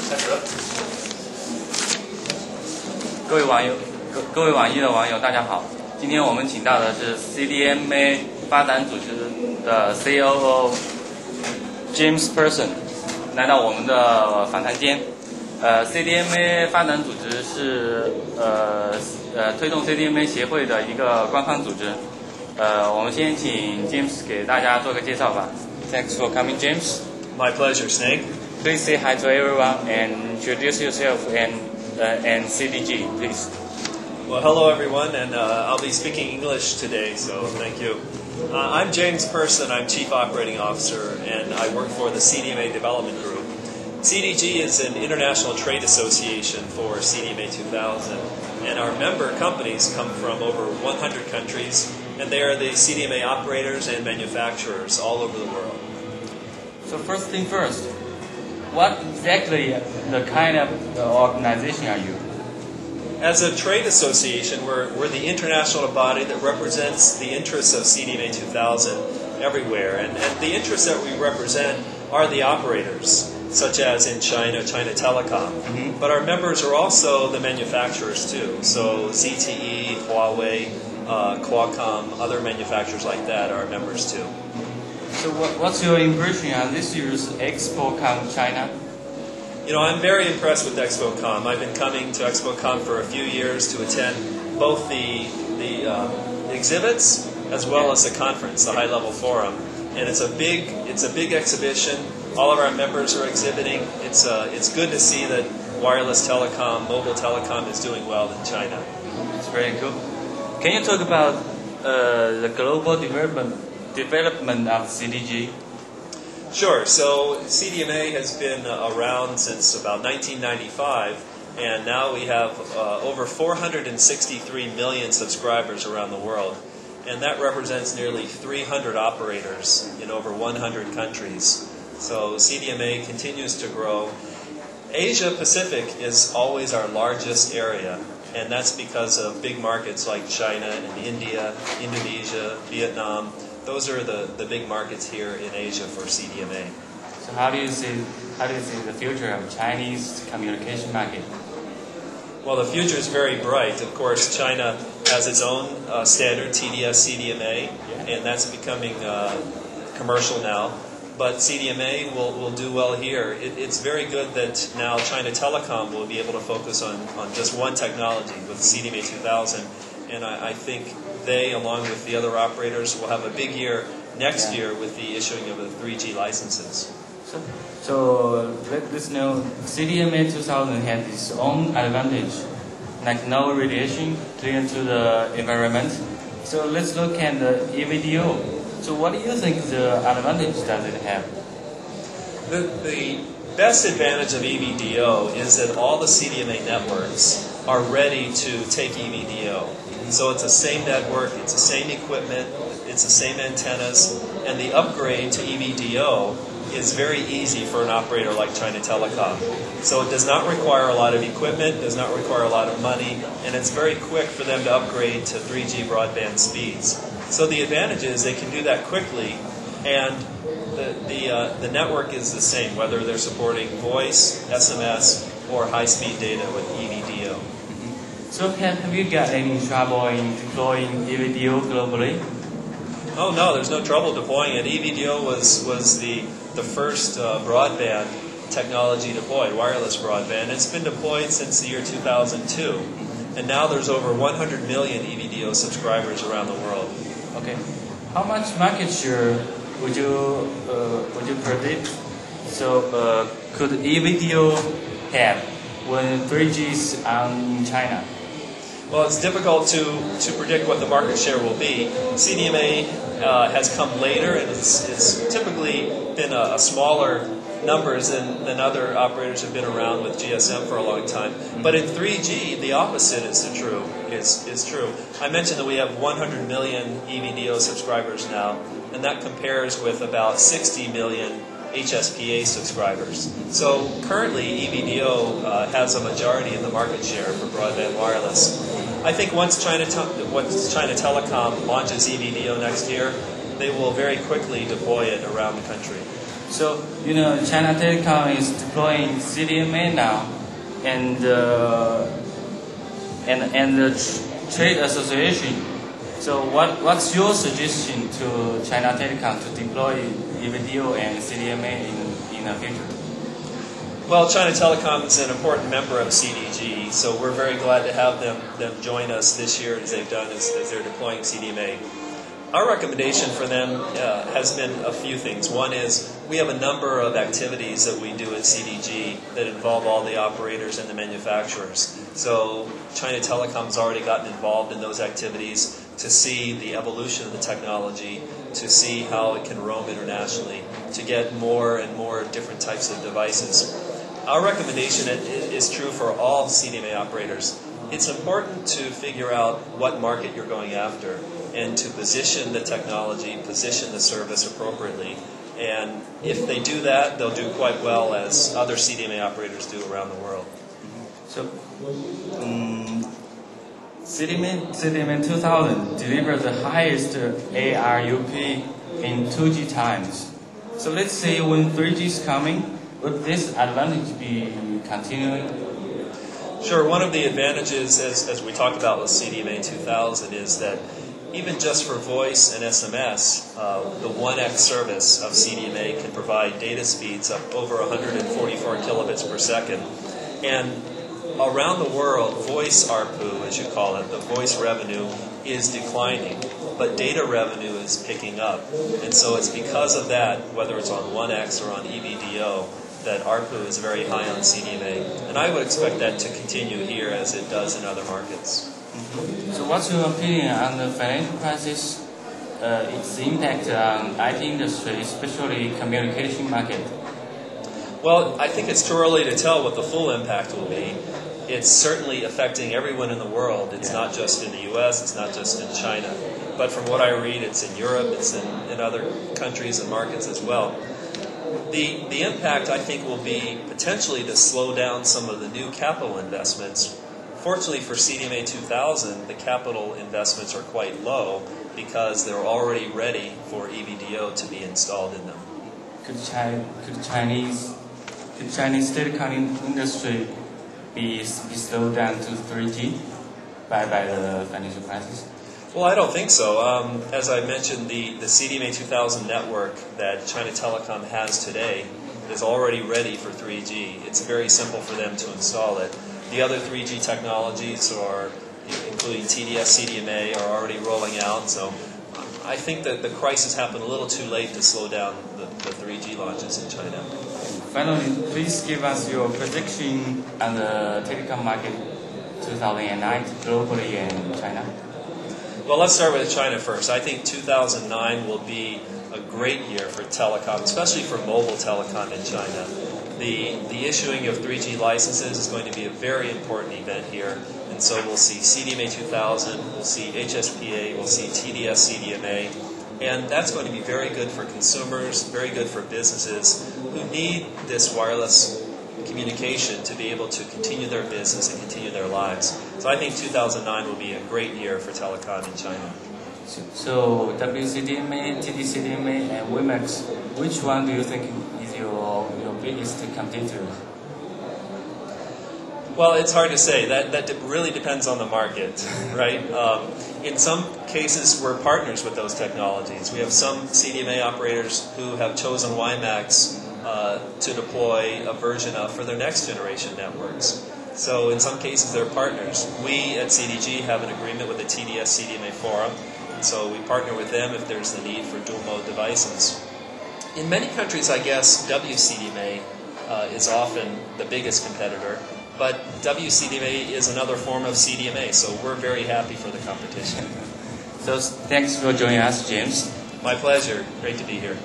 开始了。各位网易的网友，大家好！今天我们请到的是 CDMA 发展组织的 COO James Person 来到我们的访谈间。CDMA 发展组织是推动 CDMA 协会的一个官方组织。我们先请 James 给大家做个介绍吧。Thanks for coming, James. My pleasure, Snake. Please say hi to everyone and introduce yourself and CDG, please. Well, hello everyone, and I'll be speaking English today, so thank you. I'm James Person. I'm Chief Operating Officer, and I work for the CDMA Development Group. CDG is an international trade association for CDMA 2000, and our member companies come from over 100 countries, and they are the CDMA operators and manufacturers all over the world. So first thing first, what exactly the kind of organization are you? As a trade association, we're the international body that represents the interests of CDMA 2000 everywhere. And the interests that we represent are the operators, such as in China, China Telecom. Mm-hmm. But our members are also the manufacturers too. So ZTE, Huawei, Qualcomm, other manufacturers like that are members too. So what's your impression on this year's Expo Comm China? You know, I'm very impressed with Expo Comm. I've been coming to Expo Comm for a few years to attend both the exhibits as well as the conference, the high-level forum. And it's a big exhibition. All of our members are exhibiting. It's good to see that wireless telecom, mobile telecom is doing well in China. It's very cool. Can you talk about the global development of CDG? Sure. So CDMA has been around since about 1995, and now we have over 463 million subscribers around the world, and that represents nearly 300 operators in over 100 countries. So CDMA continues to grow. Asia Pacific is always our largest area, and that's because of big markets like China and India, Indonesia, Vietnam. Those are the big markets here in Asia for CDMA. So how do you see the future of Chinese communication market? Well, the future is very bright. Of course, China has its own standard, TDS CDMA, and that's becoming commercial now. But CDMA will do well here. It's very good that now China Telecom will be able to focus on just one technology with CDMA 2000, and I think they, along with the other operators, will have a big year next year with the issuing of the 3G licenses. So let us know, CDMA 2000 has its own advantage, like no radiation, clear to the environment. So let's look at the EVDO. So what do you think the advantage does it have? The best advantage of EVDO is that all the CDMA networks are ready to take EVDO. So it's the same network, it's the same equipment, it's the same antennas, and the upgrade to EVDO is very easy for an operator like China Telecom. So it does not require a lot of equipment, does not require a lot of money, and it's very quick for them to upgrade to 3G broadband speeds. So the advantage is they can do that quickly, and the network is the same, whether they're supporting voice, SMS, or high-speed data with EVDO. So have you got any trouble in deploying EVDO globally? Oh no, there's no trouble deploying it. EVDO was the first broadband technology deployed, wireless broadband. It's been deployed since the year 2002, and now there's over 100 million EVDO subscribers around the world. Okay, how much market share would you predict? So could EVDO have when 3G is in China? Well, it's difficult to predict what the market share will be. CDMA has come later, and it's typically been a smaller numbers than other operators have been around with GSM for a long time. But in 3G, the opposite is true. I mentioned that we have 100 million EVDO subscribers now, and that compares with about 60 million HSPA subscribers. So currently, EVDO has a majority in the market share for broadband wireless. I think once China Telecom launches EVDO next year, they will very quickly deploy it around the country. So, China Telecom is deploying CDMA now, and the trade association. So, what's your suggestion to China Telecom to deploy EVDO and CDMA in the future? Well, China Telecom is an important member of CDG, so we're very glad to have them join us this year as they've done as they're deploying CDMA. Our recommendation for them has been a few things. One is we have a number of activities that we do at CDG that involve all the operators and the manufacturers. So China Telecom's already gotten involved in those activities to see the evolution of the technology, to see how it can roam internationally, to get more and more different types of devices. Our recommendation is true for all CDMA operators. It's important to figure out what market you're going after and to position the technology, position the service appropriately. And if they do that, they'll do quite well as other CDMA operators do around the world. So, CDMA 2000 delivered the highest ARUP in 2G times. So let's say when 3G is coming, would this advantage be continuing? Sure. One of the advantages, as we talked about with CDMA 2000, is that even just for voice and SMS, the 1x service of CDMA can provide data speeds of over 144 kilobits per second. And around the world, voice ARPU, as you call it, the voice revenue, is declining, but data revenue is picking up. And so it's because of that, whether it's on 1x or on EVDO, that ARPU is very high on CDMA. And I would expect that to continue here as it does in other markets. So what's your opinion on the financial crisis, its impact on IT industry, especially communication market? Well, I think it's too early to tell what the full impact will be. It's certainly affecting everyone in the world. It's not just in the U.S., it's not just in China. But from what I read, it's in Europe, it's in other countries and markets as well. The impact, I think, will be potentially to slow down some of the new capital investments. Fortunately for CDMA 2000, the capital investments are quite low because they're already ready for EVDO to be installed in them. Could Chinese telecom industry be slowed down to 3G by the financial crisis? Well, I don't think so. As I mentioned, the CDMA 2000 network that China Telecom has today is already ready for 3G. It's very simple for them to install it. The other 3G technologies, including TDS, CDMA, are already rolling out. So I think that the crisis happened a little too late to slow down the 3G launches in China. Finally, please give us your prediction on the telecom market 2009 globally in China. Well, let's start with China first. I think 2009 will be a great year for telecom, especially for mobile telecom in China. The issuing of 3G licenses is going to be a very important event here. And so we'll see CDMA 2000, we'll see HSPA, we'll see TDS CDMA. And that's going to be very good for consumers, very good for businesses who need this wireless communication to be able to continue their business and continue their lives. So I think 2009 will be a great year for telecom in China. So WCDMA, TDCDMA, and WiMAX, which one do you think is your biggest competitor? Well, it's hard to say. That really depends on the market, right? In some cases, we're partners with those technologies. We have some CDMA operators who have chosen WiMAX to deploy a version of for their next generation networks. So in some cases, they're partners. We at CDG have an agreement with the TDS CDMA Forum, and so we partner with them if there's the need for dual mode devices. In many countries, I guess, WCDMA is often the biggest competitor, but WCDMA is another form of CDMA, so we're very happy for the competition. So thanks for joining us, James. My pleasure. Great to be here.